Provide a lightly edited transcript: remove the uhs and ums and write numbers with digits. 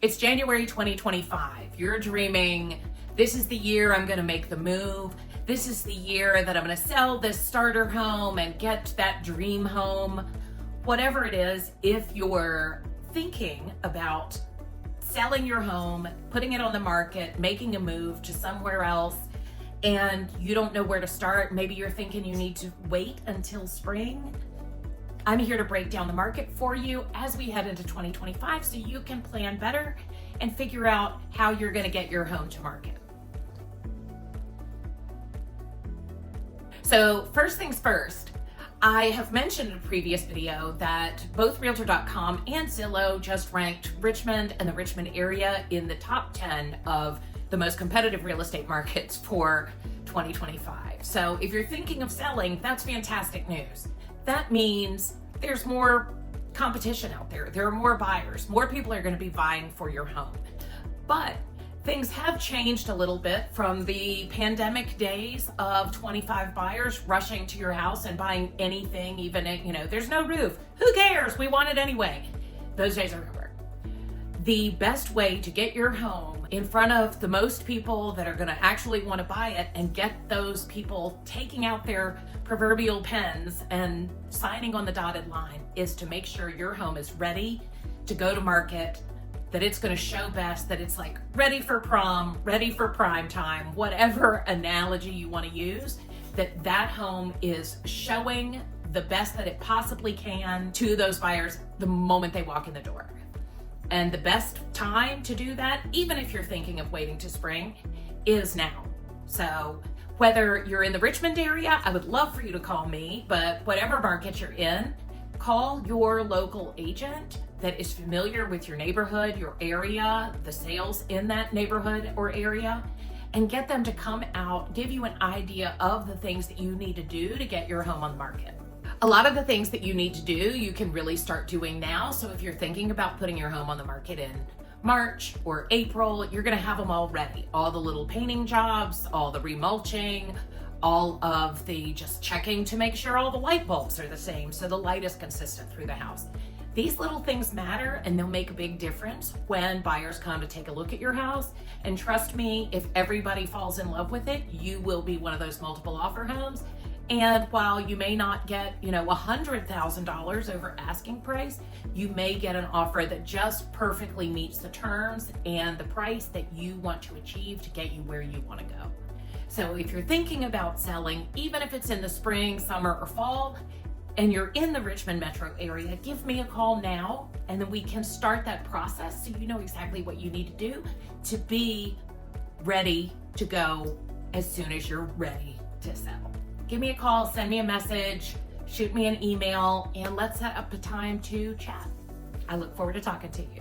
It's January 2025. You're dreaming, this is the year I'm gonna make the move. This is the year that I'm gonna sell this starter home and get that dream home. Whatever it is, if you're thinking about selling your home, putting it on the market, making a move to somewhere else, and you don't know where to start, maybe you're thinking you need to wait until spring, I'm here to break down the market for you as we head into 2025 so you can plan better and figure out how you're going to get your home to market. So first things first, I have mentioned in a previous video that both Realtor.com and Zillow just ranked Richmond and the Richmond area in the top 10 of the most competitive real estate markets for 2025. So if you're thinking of selling, that's fantastic news. That means there's more competition out there. There are more buyers. More people are going to be vying for your home. But things have changed a little bit from the pandemic days of 25 buyers rushing to your house and buying anything, even, there's no roof. Who cares? We want it anyway. Those days are over. The best way to get your home in front of the most people that are going to actually want to buy it and get those people taking out their proverbial pens and signing on the dotted line is to make sure your home is ready to go to market, that it's going to show best, that it's like ready for prom, ready for prime time, whatever analogy you want to use, that home is showing the best that it possibly can to those buyers the moment they walk in the door. And the best time to do that, even if you're thinking of waiting to spring, is now. So whether you're in the Richmond area, I would love for you to call me, but whatever market you're in, call your local agent that is familiar with your neighborhood, your area, the sales in that neighborhood or area, and get them to come out, give you an idea of the things that you need to do to get your home on the market. A lot of the things that you need to do, you can really start doing now. So if you're thinking about putting your home on the market in March or April, you're gonna have them all ready. All the little painting jobs, all the remulching, all of the just checking to make sure all the light bulbs are the same so the light is consistent through the house. These little things matter and they'll make a big difference when buyers come to take a look at your house. And trust me, if everybody falls in love with it, you will be one of those multiple offer homes. And while you may not get, $100,000 over asking price, you may get an offer that just perfectly meets the terms and the price that you want to achieve to get you where you want to go. So if you're thinking about selling, even if it's in the spring, summer, or fall, and you're in the Richmond metro area, give me a call now, and then we can start that process so you know exactly what you need to do to be ready to go as soon as you're ready to sell. Give me a call, send me a message, shoot me an email, and let's set up a time to chat. I look forward to talking to you.